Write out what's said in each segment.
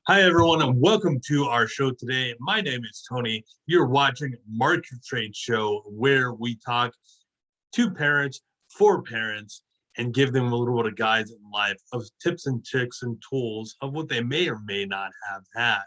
Hi, everyone, and welcome to our show today. My name is Tony. You're watching Market Trade Show, where we talk to parents, for parents, and give them a little bit of guides in life of tips and tricks and tools of what they may or may not have had.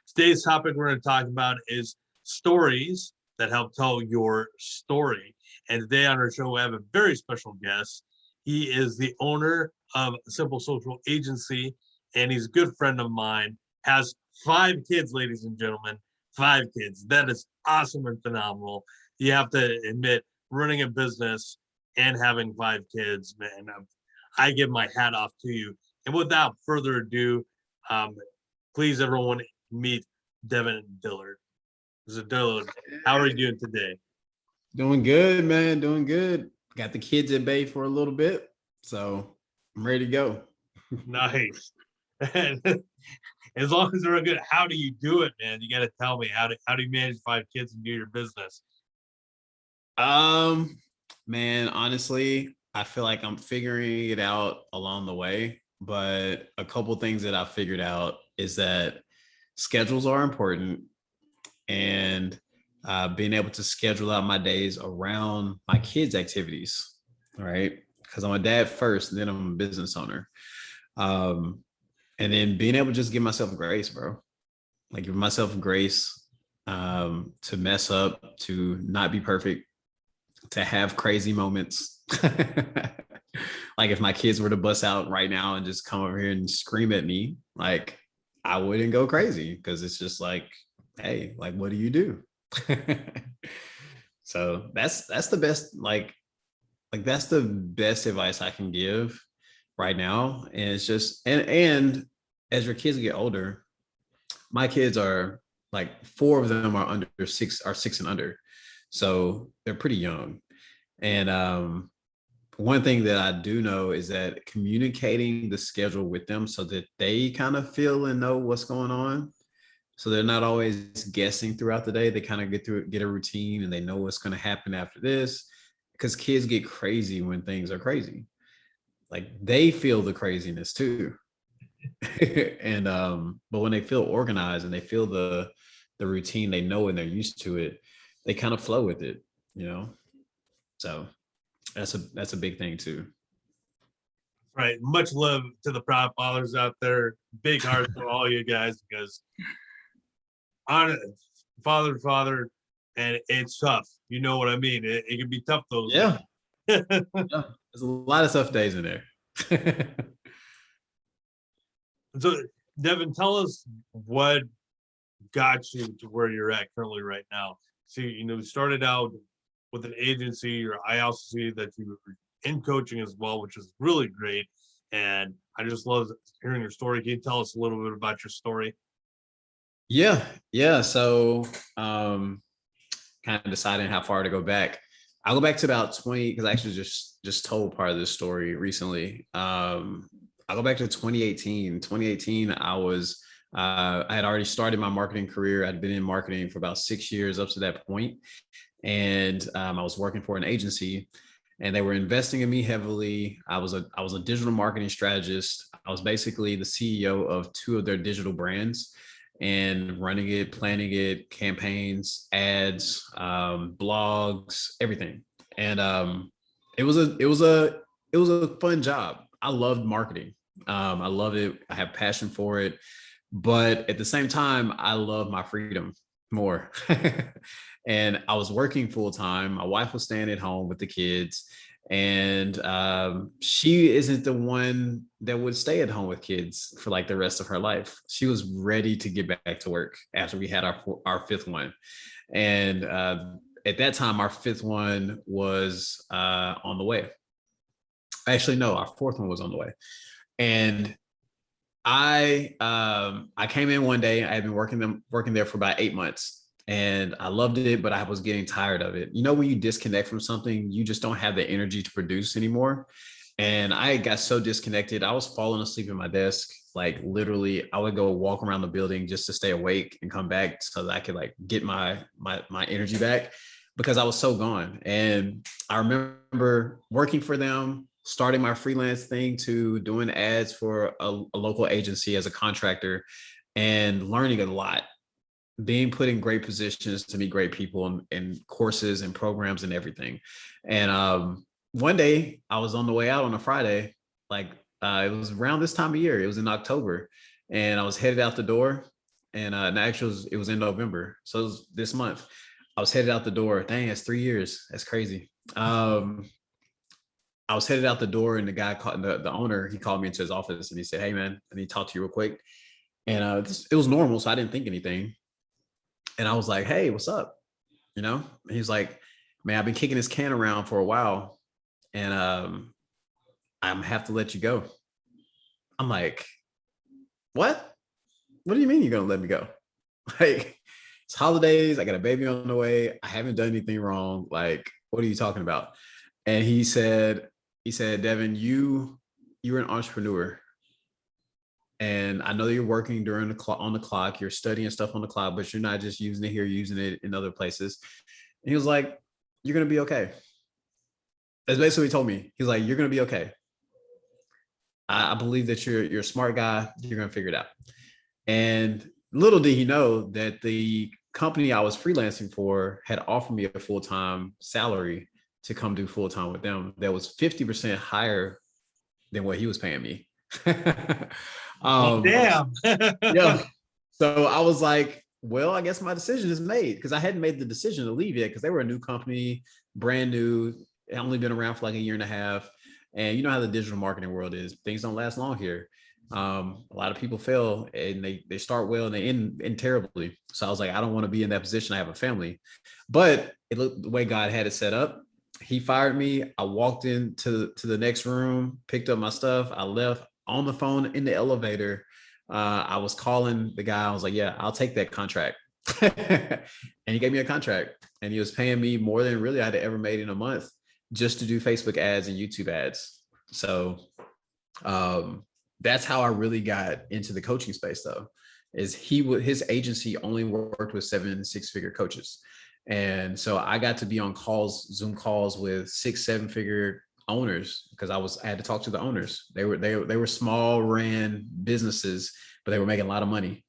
Today's topic we're going to talk about is stories that help tell your story. And today on our show, we have a very special guest. He is the owner of Simple Social Agency, and he's a good friend of mine. Has 5 kids, ladies and gentlemen. 5 kids. That is awesome and phenomenal. You have to admit, running a business and having 5 kids, man, I give my hat off to you. And without further ado, um, please, everyone, meet Devan and Dillard. So, Dillard, how are you doing today? Doing good, man. Doing good. Got the kids at bay for a little bit, so I'm ready to go. Nice. And as long as they're good, how do you do it, man? You got to tell me how do you manage 5 kids and do your business? Um, Man, honestly, I feel like I'm figuring it out along the way, but a couple things that I figured out is that schedules are important, and being able to schedule out my days around my kids' activities, right? Because I'm a dad first, and then I'm a business owner. Um, and then being able to just give myself grace, bro. Like give myself grace to mess up, to not be perfect, to have crazy moments. Like if my kids were to bust out right now and just come over here and scream at me, like I wouldn't go crazy because it's just like, hey, like what do you do? So that's the best, like that's the best advice I can give right now. And it's just and as your kids get older, my kids are like 4 of them are under six, are 6 and under. So they're pretty young. And one thing that I do know is that communicating the schedule with them so that they kind of feel and know what's going on. So they're not always guessing throughout the day. They kind of get a routine and they know what's going to happen after this. Because kids get crazy when things are crazy. Like they feel the craziness too. And but when they feel organized and they feel the routine, they know and they're used to it, they kind of flow with it, you know. So that's a big thing too. Right. Much love to the prop fathers out there. Big heart for all you guys because on father, and it's tough. You know what I mean? It can be tough those Yeah, days. yeah. There's a lot of tough days in there. So, Devin, tell us what got you to where you're at currently right now. See, you started out with an agency, or I also see that you were in coaching as well, which is really great. And I just love hearing your story. Can you tell us a little bit about your story? Yeah, yeah. So kind of deciding how far to go back. I'll go back to about 20 because I actually just told part of this story recently. I'll go back to 2018. 2018, I had already started my marketing career. I'd been in marketing for about 6 years up to that point, and I was working for an agency, and they were investing in me heavily. I was a digital marketing strategist. I was basically the CEO of 2 of their digital brands and running it, planning it, campaigns, ads, blogs, everything. And it was a fun job. I loved marketing. I love it. I have passion for it. But at the same time, I love my freedom more. And I was working full time. My wife was staying at home with the kids. And she isn't the one that would stay at home with kids for like the rest of her life. She was ready to get back to work after we had our fifth one. And at that time, our fifth one was on the way. Actually, no, our fourth one was on the way. And I came in one day. I had been working there for about 8 months, and I loved it, but I was getting tired of it. You know, when you disconnect from something, you just don't have the energy to produce anymore. And I got so disconnected. I was falling asleep at my desk. Like literally, I would go walk around the building just to stay awake and come back so that I could like get my energy back because I was so gone. And I remember working for them, starting my freelance thing to doing ads for a local agency as a contractor. and learning a lot, being put in great positions to meet great people and courses and programs and everything. And one day I was on the way out on a Friday, like it was around this time of year. It was in October, and I was headed out the door. And actually, it was in November, so it was this month. I was headed out the door. Dang, that's 3 years. That's crazy. I was headed out the door, and the guy called the owner. He called me into his office, and he said, "Hey, man, I need to talk to you real quick." And it was normal, so I didn't think anything. And I was like, "Hey, what's up?" And he's like, "Man, I've been kicking this can around for a while, and I'm have to let you go." I'm like, "What? What do you mean you're gonna let me go?" Like, it's holidays. I got a baby on the way. I haven't done anything wrong. Like, what are you talking about? And he said, "Devan, you're an entrepreneur. And I know you're working during on the clock, you're studying stuff on the clock, but you're not just using it here, you're using it in other places." And he was like, "You're gonna be okay." That's basically what he told me. He's like, "You're gonna be okay. I believe that you're a smart guy. You're gonna figure it out." And little did he know that the company I was freelancing for had offered me a full-time salary to come do full-time with them that was 50% higher than what he was paying me. Damn. Yeah. So I was like, well, I guess my decision is made, because I hadn't made the decision to leave yet, because they were a new company, brand new, only been around for like a year and a half. And you know how the digital marketing world is. Things don't last long here. A lot of people fail, and they start well and they end terribly. So I was like, I don't want to be in that position. I have a family. But it looked the way God had it set up. He fired me. I walked into the next room, picked up my stuff. I left on the phone in the elevator. I was calling the guy. I was like, "Yeah, I'll take that contract." And he gave me a contract, and he was paying me more than really I'd ever made in a month just to do Facebook ads and YouTube ads. So that's how I really got into the coaching space, though, is his agency only worked with 7 six-figure coaches. And so I got to be on Zoom calls with 6-7-figure owners, because I had to talk to the owners. They were small ran businesses, but they were making a lot of money.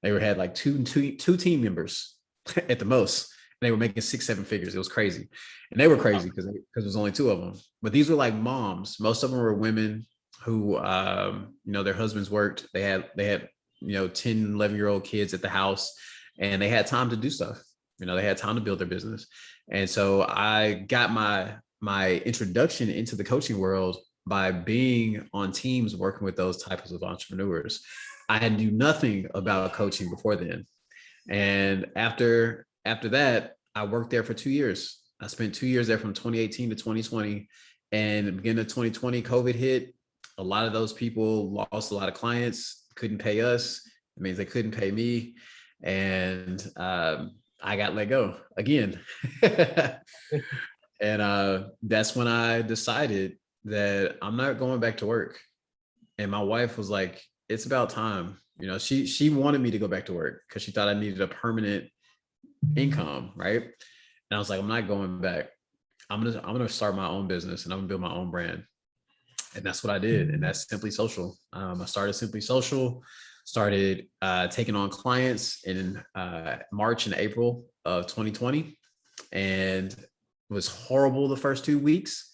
They had like two team members at the most. And they were making 6-7 figures. It was crazy. And they were crazy because there was only 2 of them. But these were like moms. Most of them were women who, their husbands worked. They had 10, 11-year-old kids at the house, and they had time to do stuff. They had time to build their business. And so I got my introduction into the coaching world by being on teams working with those types of entrepreneurs. I knew nothing about coaching before then. And after that, I worked there for 2 years. I spent 2 years there from 2018 to 2020. And at the beginning of 2020, COVID hit. A lot of those people lost a lot of clients, couldn't pay us. It means they couldn't pay me. And I got let go again. And that's when I decided that I'm not going back to work. And my wife was like, "It's about time." She wanted me to go back to work because she thought I needed a permanent income, right? And I was like, "I'm not going back. I'm gonna start my own business, and I'm gonna build my own brand." And that's what I did. And that's Simply Social. I started Simply Social, started taking on clients in March and April of 2020. And it was horrible the first 2 weeks.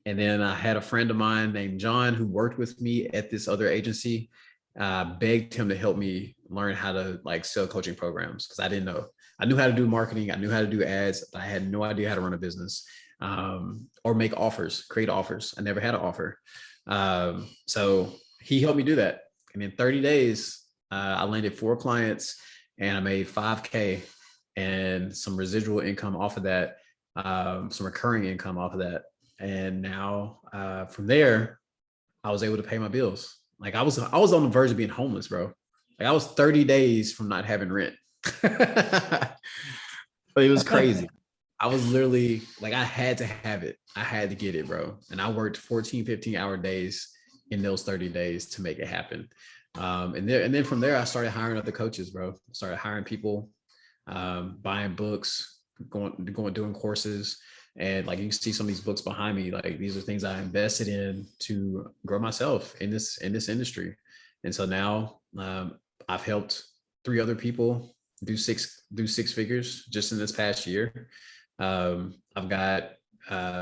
And then I had a friend of mine named John who worked with me at this other agency, begged him to help me learn how to sell coaching programs, because I didn't know. I knew how to do marketing. I knew how to do ads, but I had no idea how to run a business or make offers, create offers. I never had an offer. So he helped me do that. And in 30 days, I landed 4 clients, and I made $5K and some residual income off of that, some recurring income off of that. And now from there, I was able to pay my bills. I was on the verge of being homeless, bro. I was 30 days from not having rent. But it was crazy. I was literally I had to have it. I had to get it, bro. And I worked 14, 15-hour days in those 30 days to make it happen. And then from there, I started hiring other coaches, bro. Started hiring people, buying books, doing courses. And you can see some of these books behind me. These are things I invested in to grow myself in this industry. And so now I've helped 3 other people do six figures just in this past year. I've got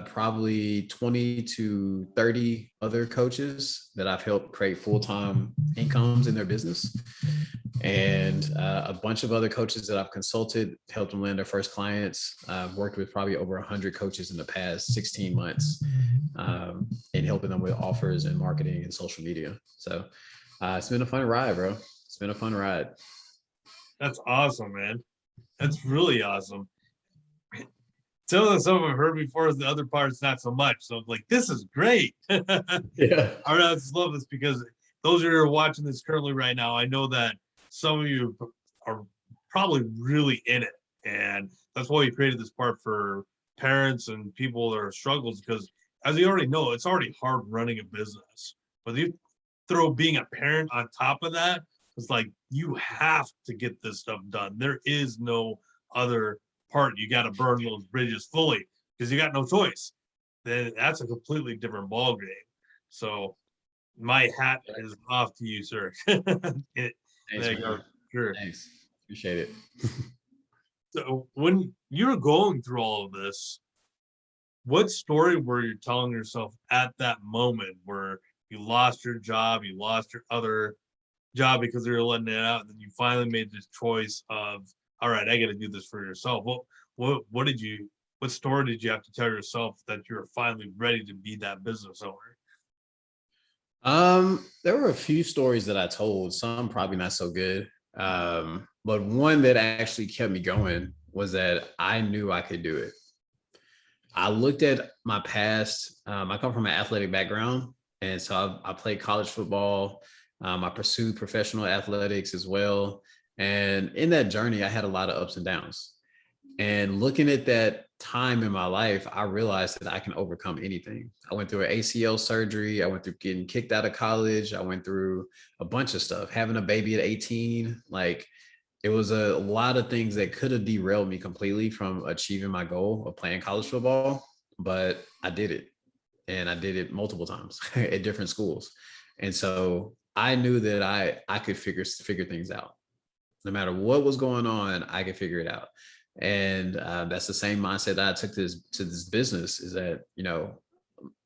probably 20 to 30 other coaches that I've helped create full-time incomes in their business. And a bunch of other coaches that I've consulted, helped them land their first clients. I've worked with probably over 100 coaches in the past 16 months, and helping them with offers and marketing and social media. So it's been a fun ride, bro. It's been a fun ride. That's awesome, man. That's really awesome. Some of the stuff I've heard before, the other parts not so much. So I'm like, this is great. Yeah. I just love this because those who are watching this currently right now, I know that some of you are probably really in it. And that's why we created this part for parents and people that are struggles, because as you already know, it's already hard running a business. But you throw being a parent on top of that, it's like you have to get this stuff done. There is no other part. You got to burn those bridges fully because you got no choice. Then that's a completely different ball game. So my hat is off to you, sir. Thanks, man. Sure. Thanks. Appreciate it. So when you're going through all of this, what story were you telling yourself at that moment where you lost your job, you lost your other job because you were letting it out, and then you finally made this choice of, all right, I got to do this for yourself. What story did you have to tell yourself that you were finally ready to be that business owner? There were a few stories that I told, some probably not so good. But one that actually kept me going was that I knew I could do it. I looked at my past. I come from an athletic background, and so I played college football. I pursued professional athletics as well. And in that journey, I had a lot of ups and downs. And looking at that time in my life, I realized that I can overcome anything. I went through an ACL surgery. I went through getting kicked out of college. I went through a bunch of stuff, having a baby at 18. Like, it was a lot of things that could have derailed me completely from achieving my goal of playing college football, but I did it. And I did it multiple times at different schools. And so I knew that I could figure things out. No matter what was going on, I could figure it out. And that's the same mindset that I took to this business, is that,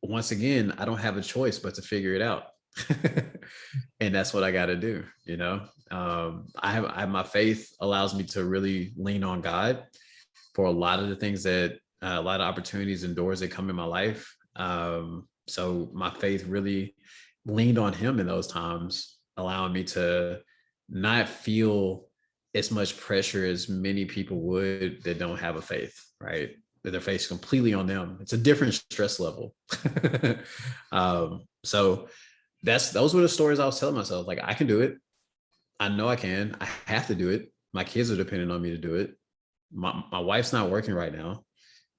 once again, I don't have a choice but to figure it out. And that's what I got to do. I have my faith allows me to really lean on God for a lot of the things that a lot of opportunities and doors that come in my life. So my faith really leaned on him in those times, allowing me to not feel as much pressure as many people would that don't have a faith, right? That their faith is completely on them. It's a different stress level. So those were the stories I was telling myself. Like, I can do it. I know I can. I have to do it. My kids are dependent on me to do it. My wife's not working right now,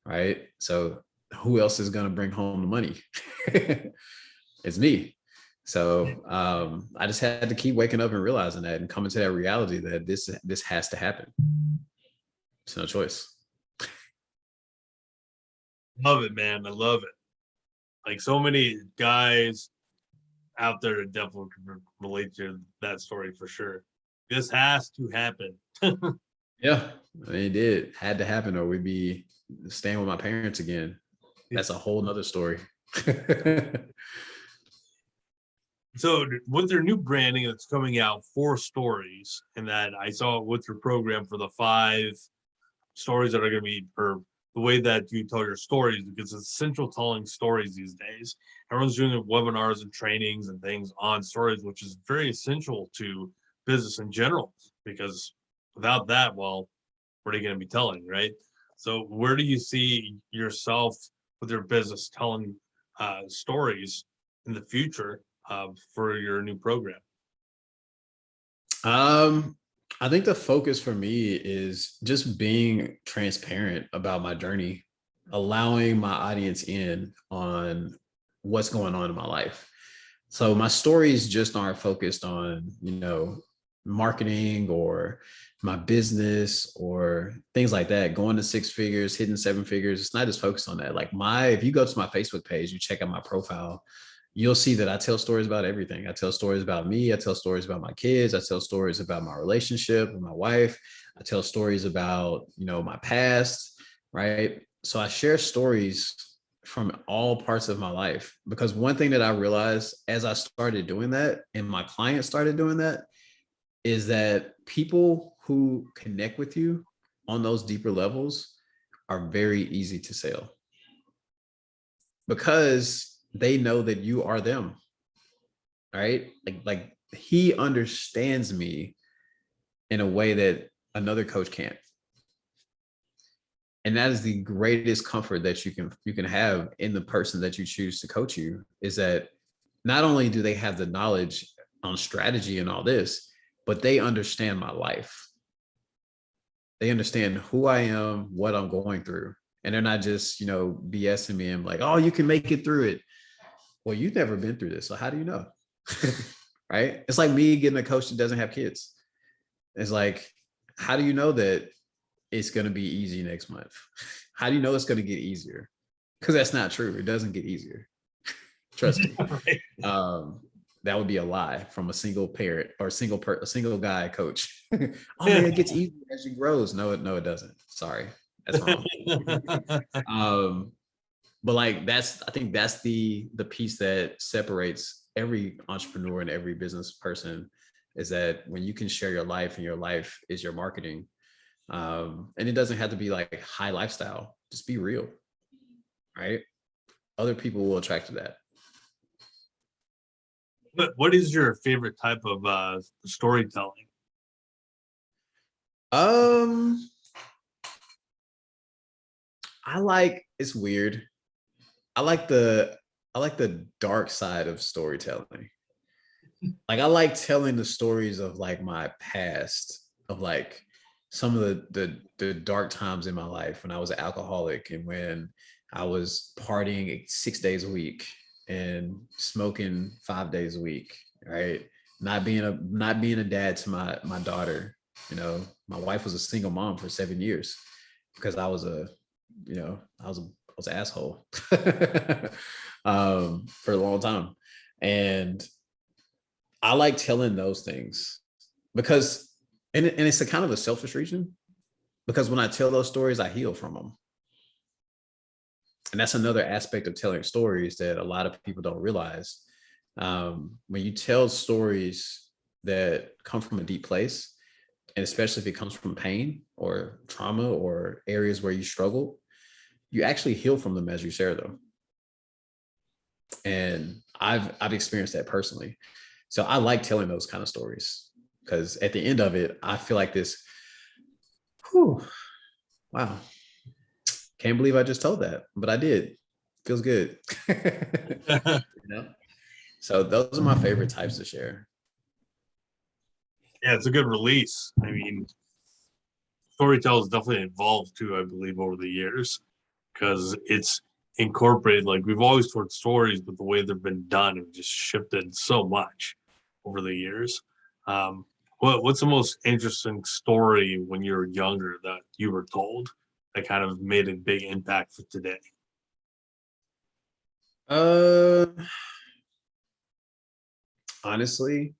right? So who else is going to bring home the money? It's me. So I just had to keep waking up and realizing that, and coming to that reality that this has to happen. It's no choice. Love it, man. I love it. Like, so many guys out there that definitely can relate to that story for sure. This has to happen. Yeah, I mean, it did. Had to happen, or we'd be staying with my parents again. That's a whole nother story. So with their new branding that's coming out, 4 stories, and that I saw with your program for the 5 stories that are going to be, or the way that you tell your stories, because it's essential telling stories these days. Everyone's doing webinars and trainings and things on stories, which is very essential to business in general, because without that, well, what are you going to be telling, right? So where do you see yourself with your business telling stories in the future for your new program? I think the focus for me is just being transparent about my journey, allowing my audience in on what's going on in my life. So my stories just aren't focused on, marketing or my business or things like that, going to 6 figures, hitting 7 figures. It's not just focused on that. Like, if you go to my Facebook page, you check out my profile, you'll see that I tell stories about everything. I tell stories about me. I tell stories about my kids. I tell stories about my relationship with my wife. I tell stories about, my past, right? So I share stories from all parts of my life, because one thing that I realized as I started doing that and my clients started doing that is that people who connect with you on those deeper levels are very easy to sell, because they know that you are them, right? Like he understands me in a way that another coach can't. And that is the greatest comfort that you can have in the person that you choose to coach you, is that not only do they have the knowledge on strategy and all this, but they understand my life. They understand who I am, what I'm going through. And they're not just, BSing me and like, oh, you can make it through it. Well, you've never been through this. So how do you know? Right? It's like me getting a coach that doesn't have kids. It's like, how do you know that it's going to be easy next month? How do you know it's going to get easier? Because that's not true. It doesn't get easier. Trust me. That would be a lie from a single parent or a single guy coach. Oh man, it gets easier as you grows. No, it doesn't. Sorry, that's wrong. But like I think that's the piece that separates every entrepreneur and every business person, is that when you can share your life and your life is your marketing. And it doesn't have to be like high lifestyle, just be real, right? Other people will attract to that. What is your favorite type of storytelling? It's weird. I like the dark side of storytelling. Like I like telling the stories of like my past, of like some of the dark times in my life when I was an alcoholic and when I was partying 6 days a week and smoking 5 days a week, right? Not being a dad to my daughter. My wife was a single mom for 7 years because I was a asshole for a long time. And I like telling those things because, and it's a kind of a selfish reason, because when I tell those stories, I heal from them. And that's another aspect of telling stories that a lot of people don't realize. When you tell stories that come from a deep place, and especially if it comes from pain or trauma or areas where you struggle, you actually heal from them as you share them. And I've experienced that personally. So I like telling those kind of stories because at the end of it, I feel like this, whew, wow, can't believe I just told that, but I did. Feels good. So those are my favorite types to share. Yeah, it's a good release. I mean, storytelling has definitely evolved too, I believe, over the years, because it's incorporated. Like we've always told stories, but the way they've been done have just shifted so much over the years. What's the most interesting story when you were younger that you were told that kind of made a big impact for today? Honestly,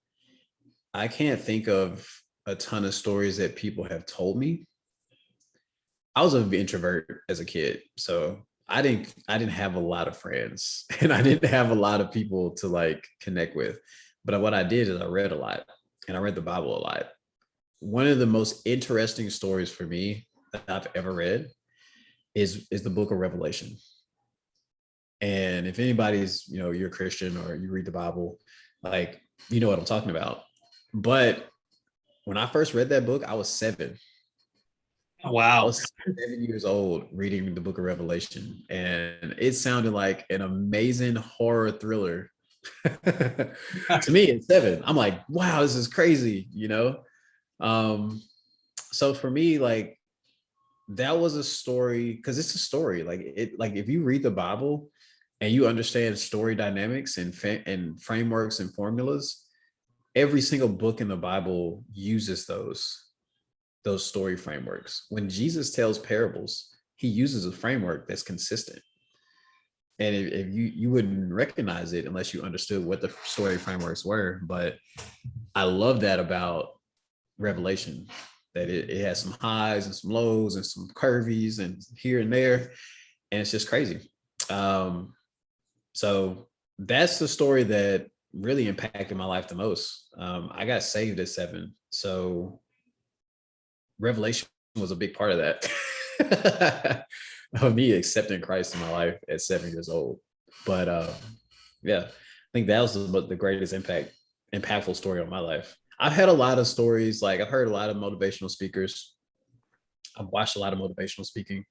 I can't think of a ton of stories that people have told me. I was an introvert as a kid, so I didn't have a lot of friends and I didn't have a lot of people to like connect with. But what I did is I read a lot and I read the Bible a lot. One of the most interesting stories for me that I've ever read is the book of Revelation. And if anybody's, you're a Christian or you read the Bible, like, you know what I'm talking about. But when I first read that book, I was 7. Wow. I was 7 years old reading the book of Revelation, and it sounded like an amazing horror thriller. To me, at 7, I'm like, wow, this is crazy, So for me, like, that was a story, because it's a story. Like if you read the Bible and you understand story dynamics and frameworks and formulas, every single book in the Bible uses those story frameworks. When Jesus tells parables, he uses a framework that's consistent. And if you wouldn't recognize it unless you understood what the story frameworks were. But I love that about Revelation, that it has some highs and some lows and some curvies and here and there, and it's just crazy. So that's the story that really impacted my life the most. I got saved at 7, so Revelation was a big part of that. Of me accepting Christ in my life at 7 years old. But yeah, I think that was the greatest impactful story on my life. I've had a lot of stories, like I've heard a lot of motivational speakers. I've watched a lot of motivational speaking.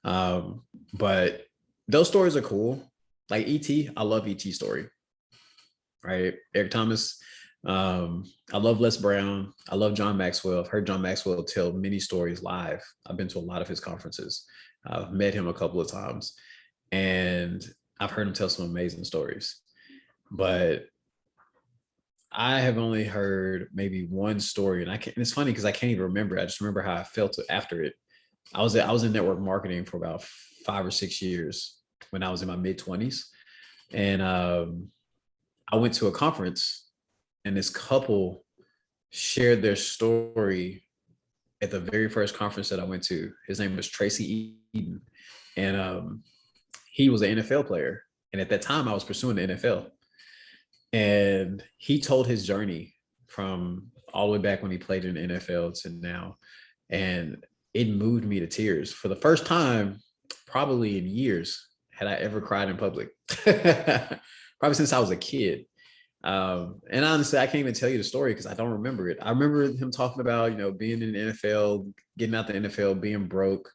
But those stories are cool. Like E.T., I love E.T. story, right? Eric Thomas. I love Les Brown. I love John Maxwell. I've heard John Maxwell tell many stories live. I've been to a lot of his conferences. I've met him a couple of times, and I've heard him tell some amazing stories. But I have only heard maybe one story, and it's funny because I can't even remember. I just remember how I felt after it. I was in network marketing for about 5 or 6 years when I was in my mid-20s, and I went to a conference, and this couple shared their story at the very first conference that I went to. His name was Tracy Eden, and he was an NFL player. And at that time, I was pursuing the NFL. And he told his journey from all the way back when he played in the NFL to now. And it moved me to tears. For the first time, probably in years, had I ever cried in public. Probably since I was a kid. And honestly, I can't even tell you the story because I don't remember it. I remember him talking about, being in the NFL, getting out the NFL, being broke,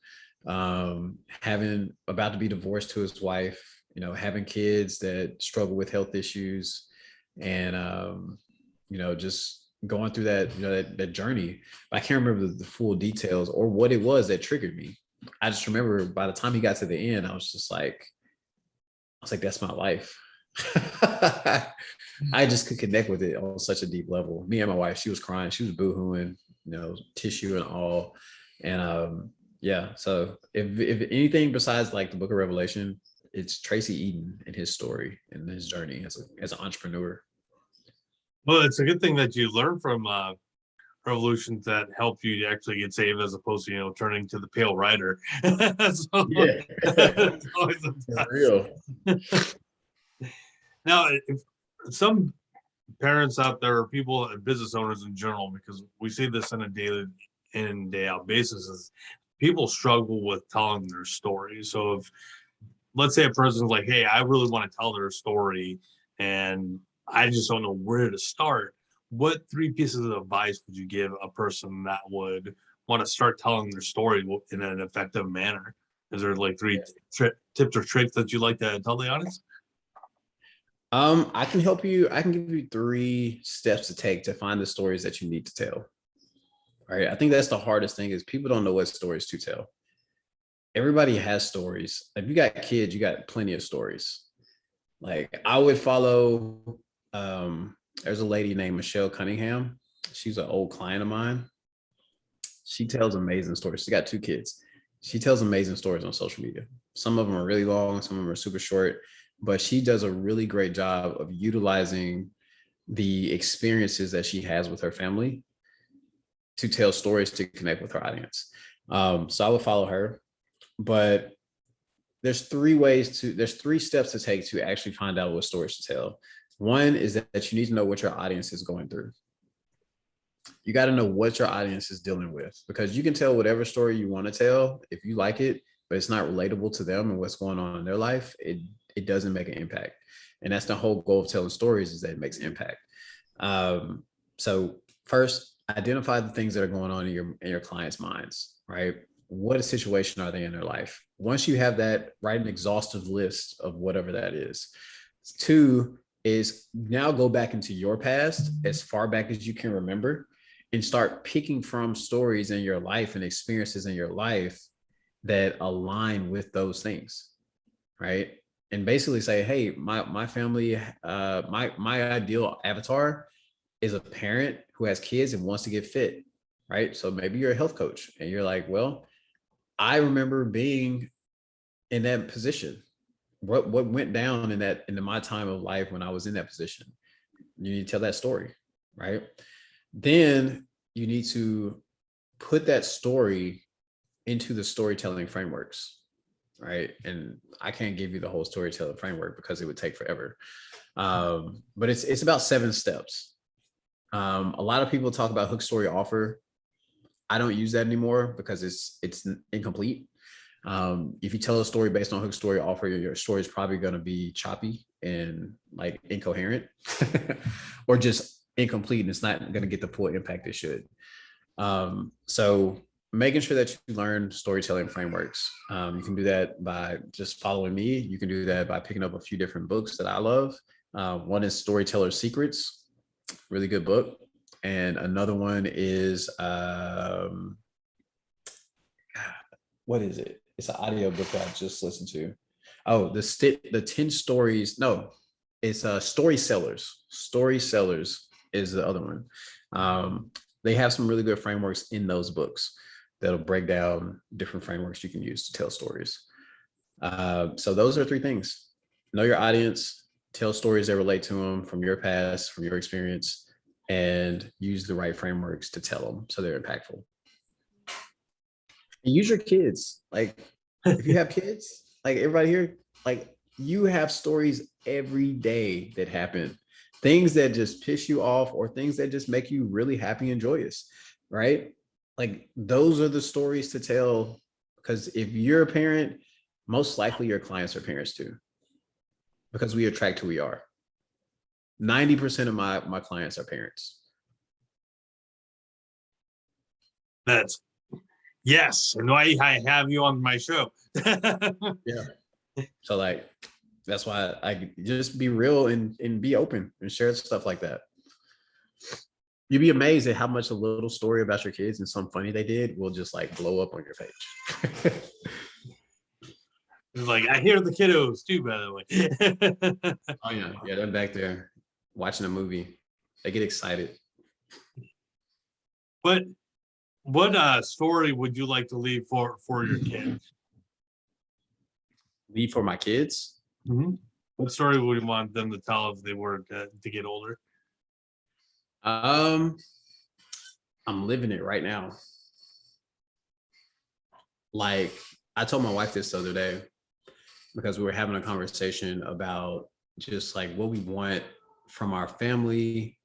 having about to be divorced to his wife, having kids that struggle with health issues, and just going through that journey. I can't remember the full details or what it was that triggered me. I just remember by the time he got to the end, I was like, that's my life. I just could connect with it on such a deep level. Me and my wife, she was crying, she was boohooing, tissue and all. And yeah, so if anything besides like the Book of Revelation, it's Tracy Eden and his story and his journey as an entrepreneur. Well, it's a good thing that you learn from revolutions that help you to actually get saved, as opposed to turning to the pale rider. So, yeah, it's always for real. Now, if some parents out there, or people, business owners in general, because we see this on a daily in and day out basis, is people struggle with telling their story. So if, let's say, a person's like, hey, I really want to tell their story and I just don't know where to start, what 3 pieces of advice would you give a person that would want to start telling their story in an effective manner? Is there like 3 tips or tricks that you'd like to tell the audience? I can help you. I can give you 3 steps to take to find the stories that you need to tell. All right. I think that's the hardest thing, is people don't know what stories to tell. Everybody has stories. If you got kids, you got plenty of stories. Like I would follow, there's a lady named Michelle Cunningham. She's an old client of mine. She tells amazing stories. She got 2 kids. She tells amazing stories on social media. Some of them are really long, some of them are super short, but she does a really great job of utilizing the experiences that she has with her family to tell stories to connect with her audience. So I would follow her, but there's 3 steps to take to actually find out what stories to tell. One is that you need to know what your audience is going through. You got to know what your audience is dealing with, because you can tell whatever story you want to tell if you like it, but it's not relatable to them and what's going on in their life. It doesn't make an impact. And that's the whole goal of telling stories, is that it makes impact. So first, identify the things that are going on in your clients' minds, right? What situation are they in their life? Once you have that, write an exhaustive list of whatever that is. 2 is now go back into your past as far back as you can remember and start picking from stories in your life and experiences in your life that align with those things, right? And basically say, hey, my family, my ideal avatar is a parent who has kids and wants to get fit, right? So maybe you're a health coach and you're like, well, I remember being in that position. what went down in my time of life when I was in that position. You need to tell that story, right? Then you need to put that story into the storytelling frameworks, right? And I can't give you the whole storytelling framework because it would take forever. But it's about 7 steps. A lot of people talk about hook, story, offer. I don't use that anymore because it's incomplete. If you tell a story based on hook, story, offer, your story is probably going to be choppy and like incoherent or just incomplete, and it's not going to get the full impact it should. So making sure that you learn storytelling frameworks. You can do that by just following me. You can do that by picking up a few different books that I love. One is Storyteller Secrets, really good book. And another one is, what is it? It's an audio book that I just listened to. Oh, the 10 stories. No, it's Story Sellers. Story Sellers is the other one. They have some really good frameworks in those books that'll break down different frameworks you can use to tell stories. So those are 3 things. Know your audience, tell stories that relate to them from your past, from your experience, and use the right frameworks to tell them so they're impactful. And use your kids. Like if you have kids, like everybody here, like you have stories every day that happen, things that just piss you off or things that just make you really happy and joyous, right? Like those are the stories to tell, because if you're a parent, most likely your clients are parents too, because we attract who we are. 90% of my clients are parents. That's yes, and why I have you on my show. Yeah. So like that's why I just be real and be open and share stuff like that. You'd be amazed at how much a little story about your kids and something funny they did will just like blow up on your page. It's like I hear the kiddos too, by the way. Oh yeah, they're back there watching a movie. They get excited. But what story would you like to leave for your kids? Leave for my kids. Mm-hmm. What story would you want them to tell if they were to get older? I'm living it right now. Like I told my wife this the other day because we were having a conversation about just like what we want from our family,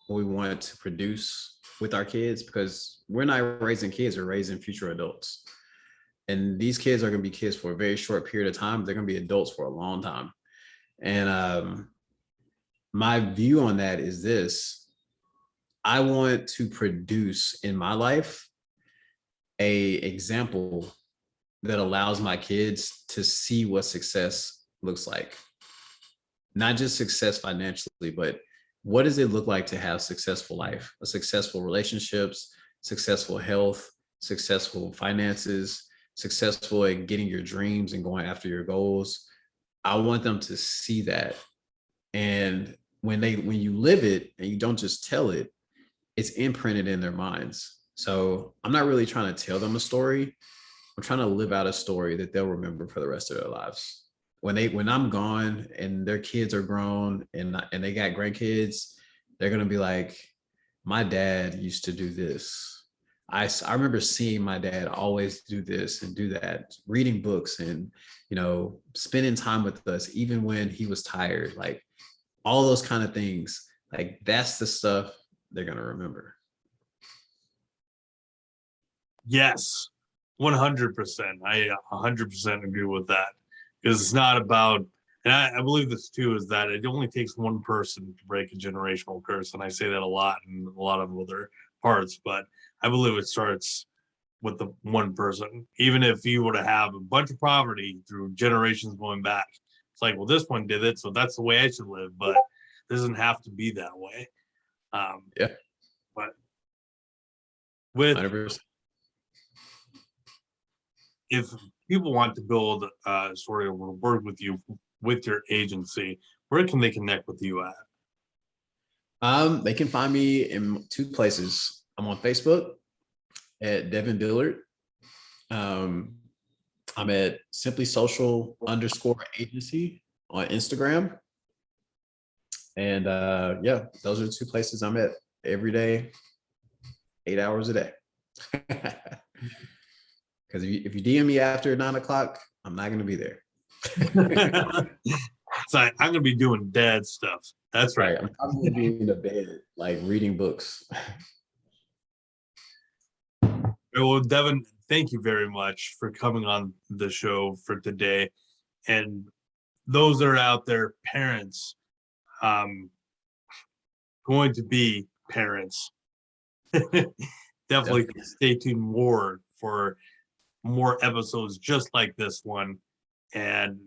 what we want to produce with our kids, because we're not raising kids, we're raising future adults. And these kids are going to be kids for a very short period of time. They're going to be adults for a long time. And my view on that is this: I want to produce in my life a example that allows my kids to see what success looks like. Not just success financially, but what does it look like to have successful life, a successful relationships, successful health, successful finances, successful at getting your dreams and going after your goals. I want them to see that. And when you live it and you don't just tell it, it's imprinted in their minds. So I'm not really trying to tell them a story. I'm trying to live out a story that they'll remember for the rest of their lives. When I'm gone and their kids are grown and they got grandkids, they're gonna be like, my dad used to do this. I remember seeing my dad always do this and do that, reading books and spending time with us even when he was tired, like all those kind of things. Like that's the stuff they're gonna remember. Yes, 100%. I 100% agree with that, because it's not about, and I believe this too, is that it only takes one person to break a generational curse. And I say that a lot in a lot of other parts, but I believe it starts with the one person. Even if you were to have a bunch of poverty through generations going back, it's like, well, this one did it, so that's the way I should live. But it doesn't have to be that way. Yeah. But with 100%. if people want to build a story or work with you with your agency, where can they connect with you at? They can find me in 2 places. I'm on Facebook at Devan Dillard. I'm at Simply Social _agency on Instagram. And yeah, those are the two places I'm at every day, 8 hours a day. Because if you DM me after 9 o'clock, I'm not going to be there. So I'm gonna be doing dad stuff. That's right. I'm probably being in the bed, like reading books. Well, Devin, thank you very much for coming on the show for today. And those that are out there, parents, going to be parents. Definitely stay tuned more for more episodes just like this one. And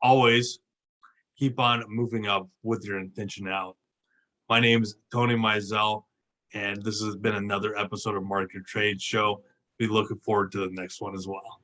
always keep on moving up with your intentionality. My name is Tony Mizell, and this has been another episode of Market Trade Show. Be looking forward to the next one as well.